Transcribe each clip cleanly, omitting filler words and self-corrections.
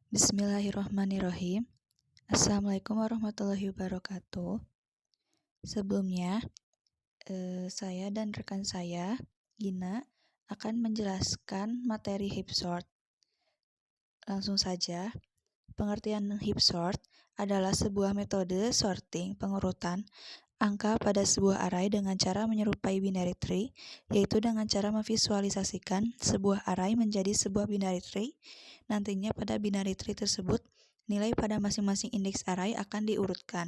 Bismillahirrahmanirrahim. Assalamualaikum warahmatullahi wabarakatuh. Sebelumnya, saya dan rekan saya, Gina, akan menjelaskan materi heap sort. Langsung saja, pengertian heap sort adalah sebuah metode sorting pengurutan angka pada sebuah array dengan cara menyerupai binary tree, yaitu dengan cara memvisualisasikan sebuah array menjadi sebuah binary tree. Nantinya pada binary tree tersebut, nilai pada masing-masing indeks array akan diurutkan.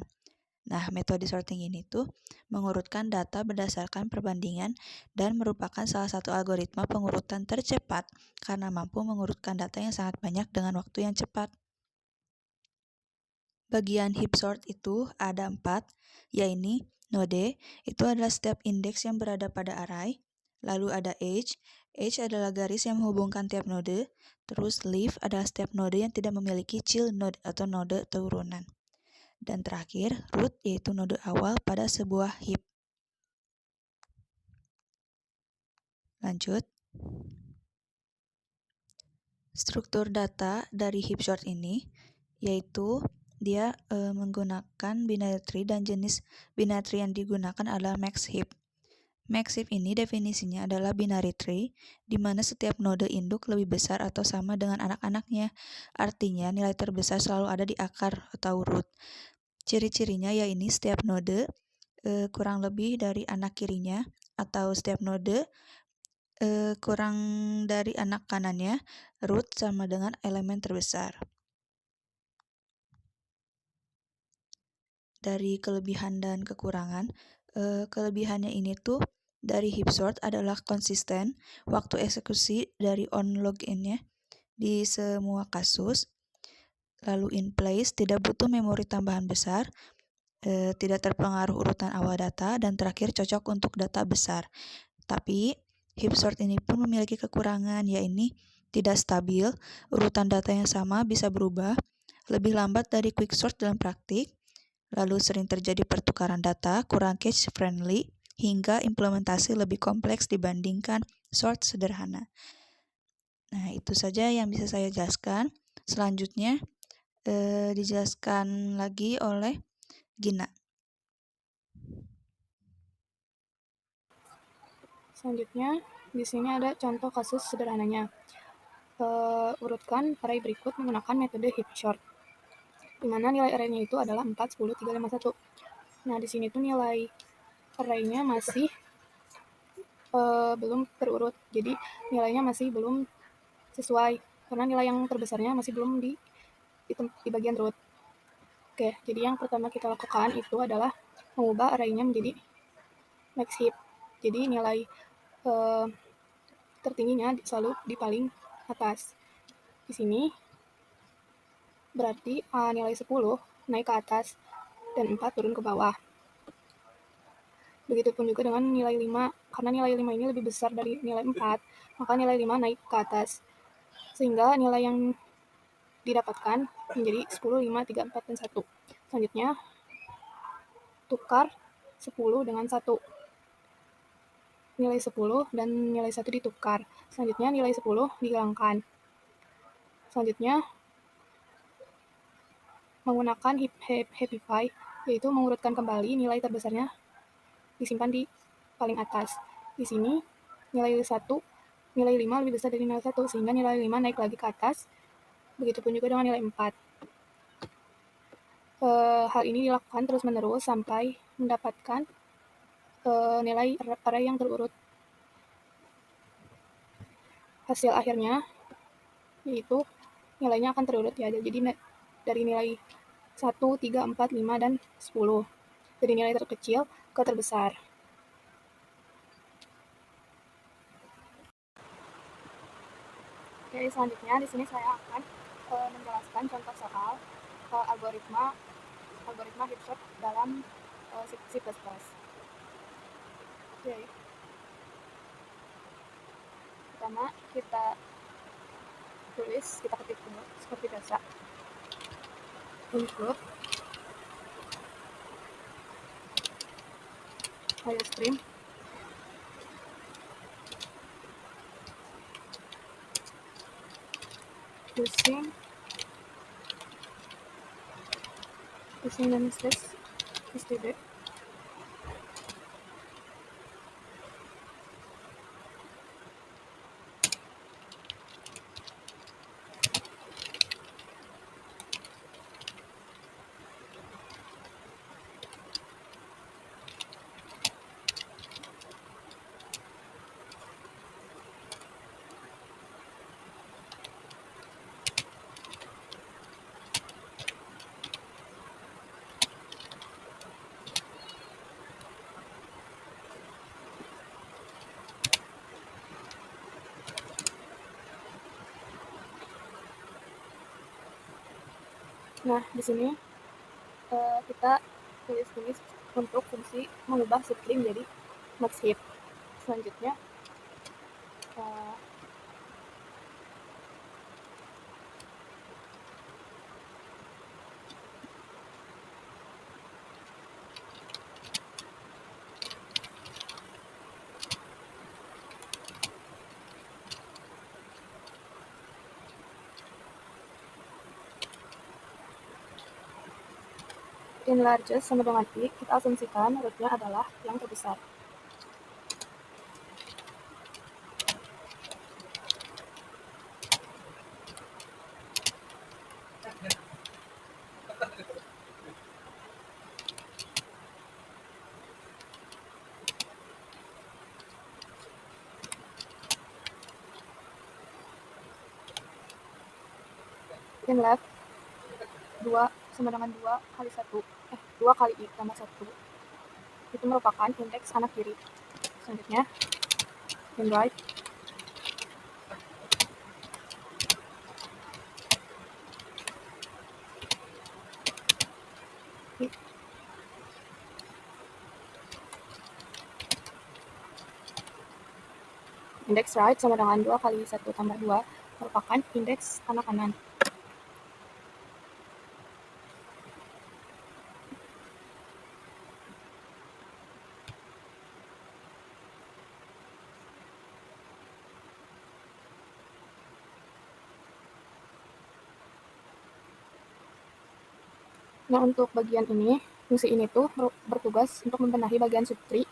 Nah, metode sorting ini tuh mengurutkan data berdasarkan perbandingan dan merupakan salah satu algoritma pengurutan tercepat karena mampu mengurutkan data yang sangat banyak dengan waktu yang cepat. Bagian heap sort itu ada 4, yaitu node, itu adalah setiap indeks yang berada pada array. Lalu ada edge adalah garis yang menghubungkan tiap node. Terus leaf adalah setiap node yang tidak memiliki child node atau node turunan. Dan terakhir, root yaitu node awal pada sebuah heap. Lanjut. Struktur data dari heap sort ini yaitu dia menggunakan binary tree dan jenis binary tree yang digunakan adalah max heap. Max heap ini definisinya adalah binary tree di mana setiap node induk lebih besar atau sama dengan anak-anaknya. Artinya nilai terbesar selalu ada di akar atau root. Ciri-cirinya yaitu setiap node kurang lebih dari anak kirinya atau setiap node kurang dari anak kanannya. Root sama dengan elemen terbesar. Dari kelebihan dan kekurangan, kelebihannya ini tuh dari heap sort adalah konsisten waktu eksekusi dari on login-nya di semua kasus. Lalu in place, tidak butuh memori tambahan besar, tidak terpengaruh urutan awal data, dan terakhir cocok untuk data besar. Tapi heap sort ini pun memiliki kekurangan, yaitu tidak stabil, urutan data yang sama bisa berubah, lebih lambat dari quicksort dalam praktik, lalu sering terjadi pertukaran data, kurang cache friendly, hingga implementasi lebih kompleks dibandingkan sort sederhana. Nah, itu saja yang bisa saya jelaskan. Selanjutnya dijelaskan lagi oleh Gina. Selanjutnya, di sini ada contoh kasus sederhananya. Urutkan array berikut menggunakan metode heap sort, di mana nilai array-nya itu adalah 4, 10, 3, 5, 1. Nah, di sini tuh nilai array-nya masih belum terurut, jadi nilainya masih belum sesuai, karena nilai yang terbesarnya masih belum di bagian root. Oke, jadi yang pertama kita lakukan itu adalah mengubah array-nya menjadi max heap. Jadi nilai tertingginya selalu di paling atas. Di sini berarti nilai 10 naik ke atas dan 4 turun ke bawah. Begitupun juga dengan nilai 5, karena nilai 5 ini lebih besar dari nilai 4, maka nilai 5 naik ke atas. Sehingga nilai yang didapatkan menjadi 10, 5, 3, 4, dan 1. Selanjutnya, tukar 10 dengan 1. Nilai 10 dan nilai 1 ditukar. Selanjutnya, nilai 10 dihilangkan. Selanjutnya, menggunakan Heapify, yaitu mengurutkan kembali nilai terbesarnya disimpan di paling atas. Di sini, nilai 1, nilai 5 lebih besar dari nilai 1, sehingga nilai 5 naik lagi ke atas. Begitupun juga dengan nilai 4. Hal ini dilakukan terus-menerus sampai mendapatkan nilai array yang terurut. Hasil akhirnya yaitu nilainya akan terurut ya. Jadi dari nilai 1, 3, 4, 5, dan 10. Dari nilai terkecil ke terbesar. Oke, selanjutnya di sini saya akan menjelaskan contoh soal algoritma heap sort dalam C++. Oke. Pertama kita ketik dulu seperti biasa. Include stream using Pusing dan stres STD. Nah, di sini kita tulis untuk fungsi mengubah substring jadi max hit. Selanjutnya uh, in largest sama dengan I, kita asumsikan rootnya adalah yang terbesar. In left 2 sama dengan 2 kali 1, 2 kali I tambah 1, itu merupakan indeks anak kiri. Selanjutnya, in right, indeks right sama dengan 2 kali 1 tambah 2 merupakan indeks anak kanan. Nah, untuk bagian ini, fungsi ini tuh bertugas untuk membenahi bagian subtree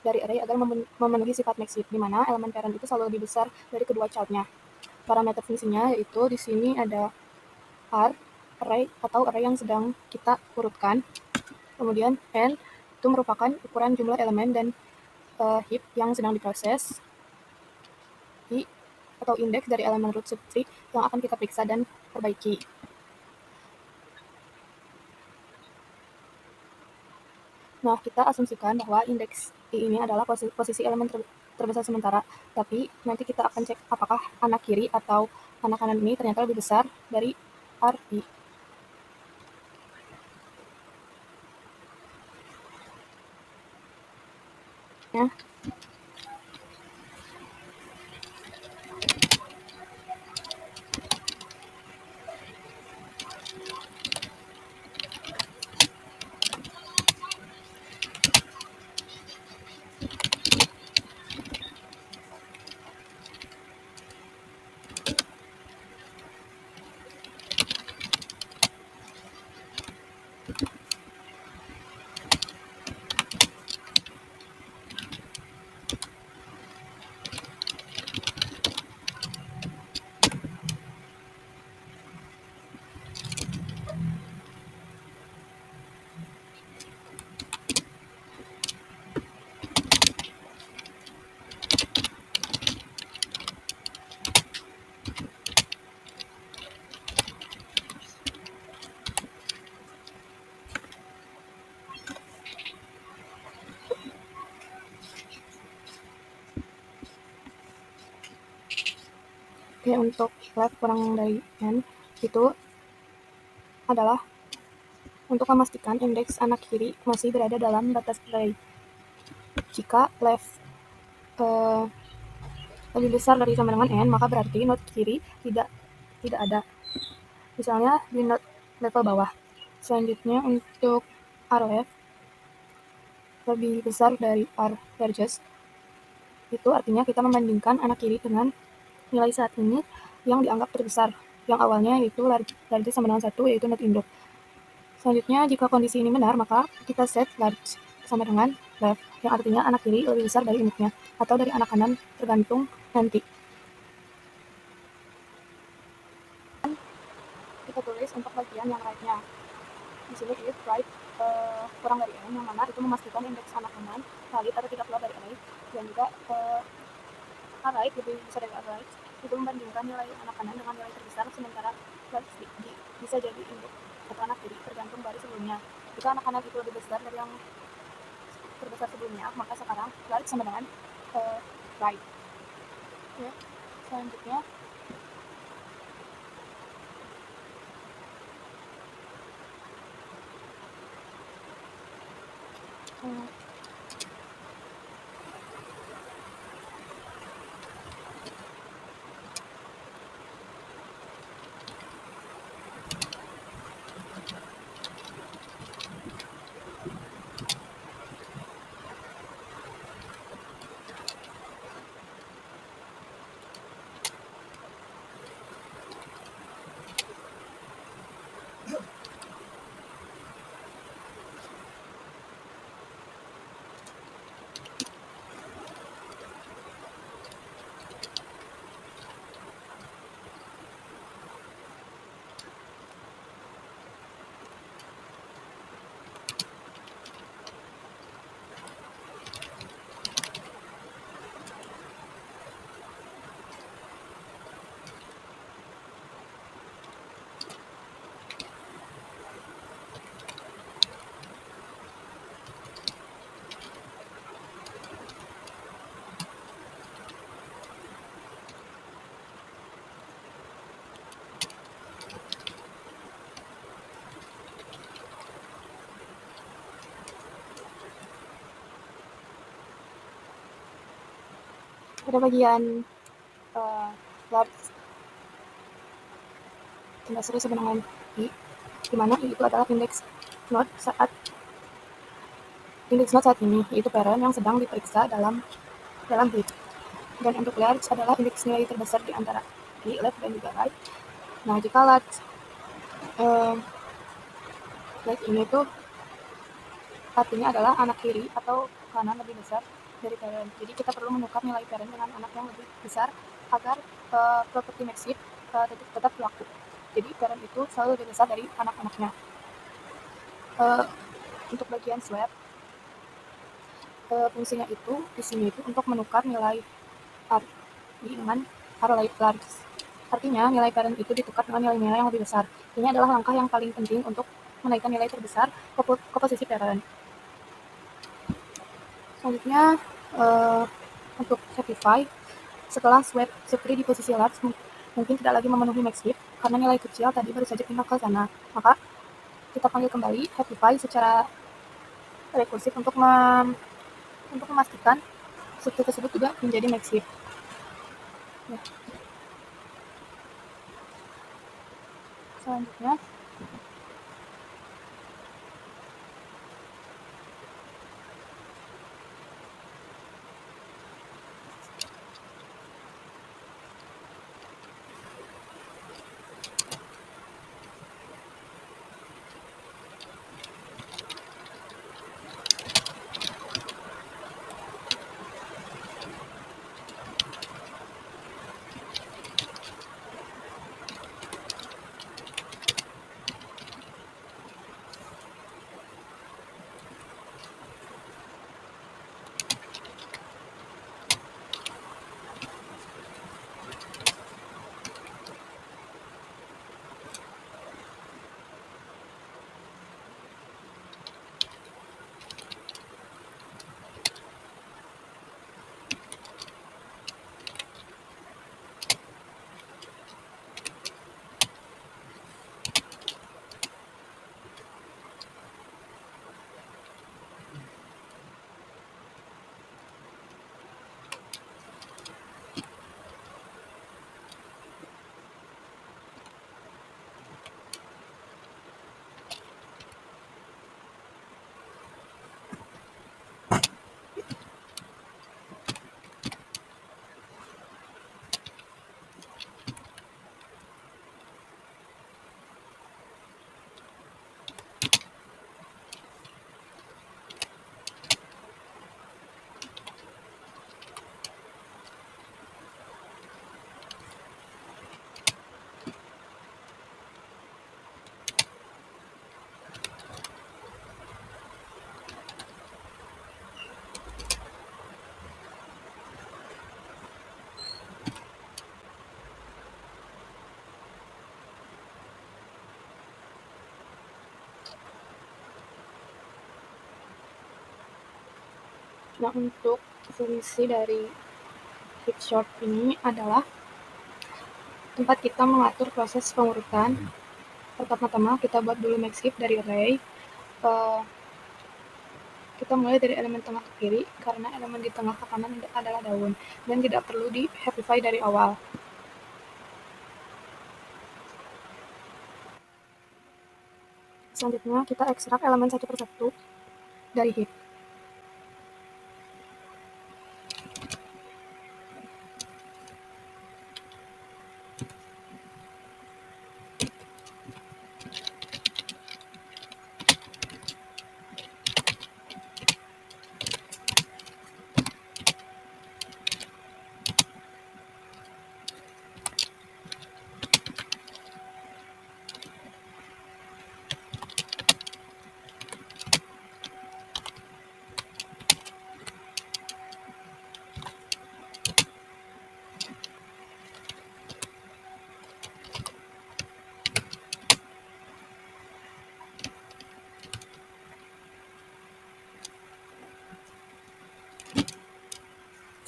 dari array agar memenuhi sifat maxit, di mana elemen parent itu selalu lebih besar dari kedua childnya. Parameter fungsinya yaitu di sini ada R, array yang sedang kita urutkan. Kemudian N itu merupakan ukuran jumlah elemen dan heap yang sedang diproses. I atau indeks dari elemen root subtree yang akan kita periksa dan perbaiki. Nah, kita asumsikan bahwa indeks I ini adalah posisi elemen terbesar sementara, tapi nanti kita akan cek apakah anak kiri atau anak kanan ini ternyata lebih besar dari RI. Ya. Oke, untuk left kurang dari N itu adalah untuk memastikan indeks anak kiri masih berada dalam batas array. Jika left lebih besar dari sama dengan N, maka berarti node kiri tidak ada. Misalnya di node level bawah. Selanjutnya untuk R left lebih besar dari R largest, itu artinya kita membandingkan anak kiri dengan nilai saat ini yang dianggap terbesar, yang awalnya yaitu largest sama dengan 1, yaitu node induk. Selanjutnya, jika kondisi ini benar, maka kita set large sama dengan left, yang artinya anak kiri lebih besar dari unitnya, atau dari anak kanan, tergantung nanti. Kita tulis untuk bagian yang right-nya. Di sini if right kurang dari n, yang mana itu memastikan indeks anak kanan valid atau tidak keluar dari array, dan juga right lebih besar dari right itu membandingkan nilai anak kanan dengan nilai terbesar, sementara right bisa jadi indeks atau anak kiri tergantung dari sebelumnya. Jika anak kanan itu lebih besar dari yang terbesar sebelumnya, maka sekarang right sama dengan right. Ya. Selanjutnya pada bagian large tanda sama dengan i, di mana i itu adalah indeks node saat ini, yaitu parent yang sedang diperiksa dalam heap. Dan untuk large adalah indeks nilai terbesar di antara i, left, dan juga right. Nah, jika large ini tuh artinya adalah anak kiri atau kanan lebih besar dari parent. Jadi kita perlu menukar nilai parent dengan anak yang lebih besar agar properti max heap tetap berlaku. Jadi parent itu selalu lebih besar dari anak-anaknya. Untuk bagian swap, fungsinya itu di sini itu untuk menukar nilai R dengan R large. Artinya nilai parent itu ditukar dengan nilai-nilai yang lebih besar. Ini adalah langkah yang paling penting untuk menaikkan nilai terbesar ke posisi parent. Selanjutnya untuk Shopify, setelah swap secret di posisi large mungkin tidak lagi memenuhi max heap karena nilai kecil tadi baru saja pindah ke sana. Maka kita panggil kembali Shopify secara rekursif untuk memastikan secret tersebut juga menjadi max heap. Ya. Selanjutnya Nah, untuk fungsi dari heap sort ini adalah tempat kita mengatur proses pengurutan. Pertama-tama kita buat dulu max heap dari array. Kita mulai dari elemen tengah ke kiri, karena elemen di tengah ke kanan adalah daun, dan tidak perlu di happify dari awal. Selanjutnya, kita ekstrak elemen satu persatu dari heap.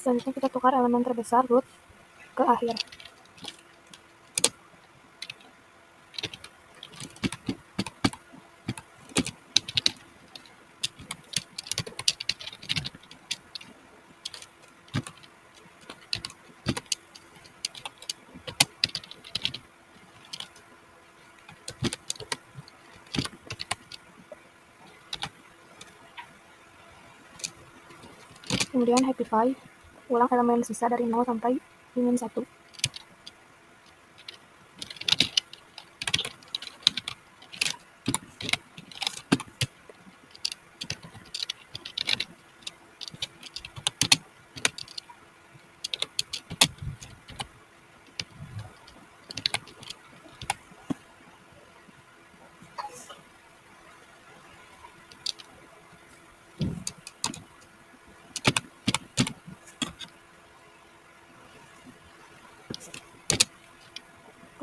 Selanjutnya kita tukar elemen terbesar root ke akhir. Kemudian happify, ulang elemen sisa dari 0 sampai min 1.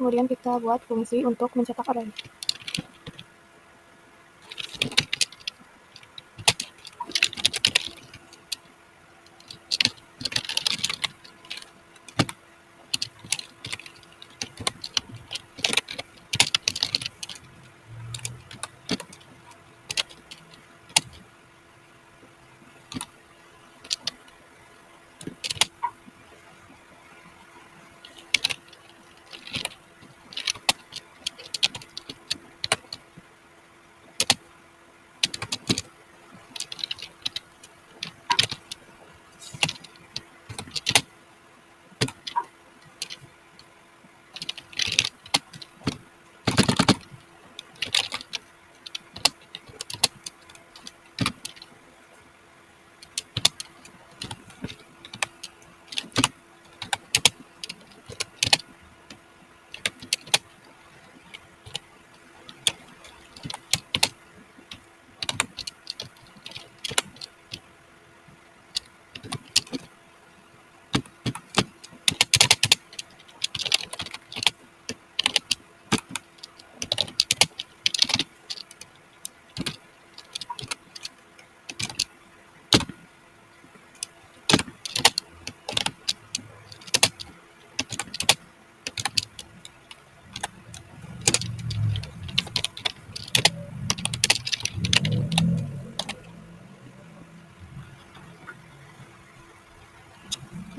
Kemudian kita buat fungsi untuk mencetak array.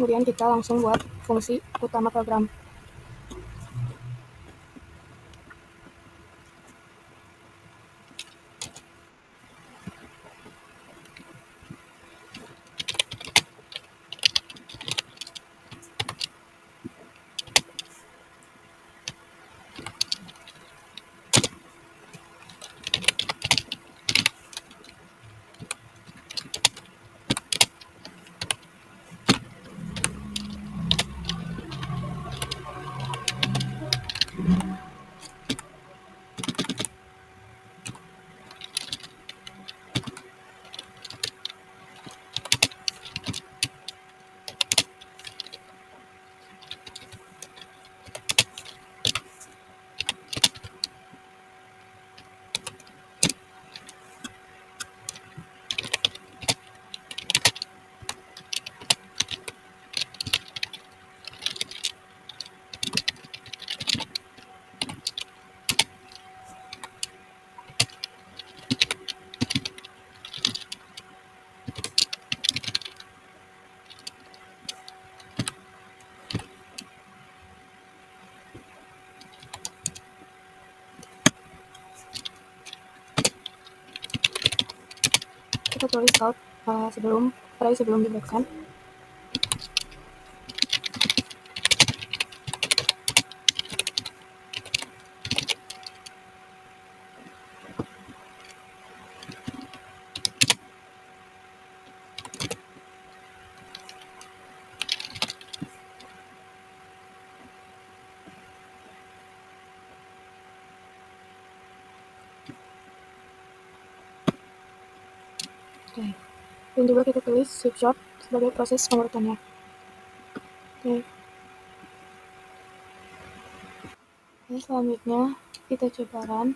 Kemudian kita langsung buat fungsi utama program. kita tulis out array sebelum dibuatkan. Oke. Dan juga kita tulis sweep short sebagai proses pengurutannya. Oke. Selanjutnya kita coba run.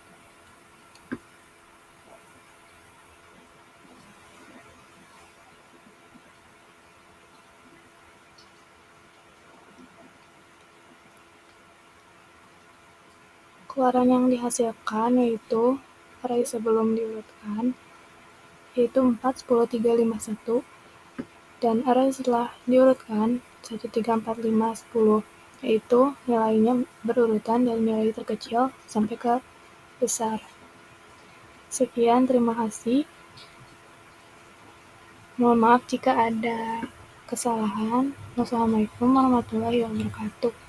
Keluaran yang dihasilkan yaitu array sebelum diurutkan, yaitu 4, 10, 3, 5, 1, dan array setelah diurutkan 1, 3, 4, 5, 10, yaitu nilainya berurutan dari nilai terkecil sampai ke besar. Sekian, terima kasih. Mohon maaf jika ada kesalahan. Wassalamualaikum warahmatullahi wabarakatuh.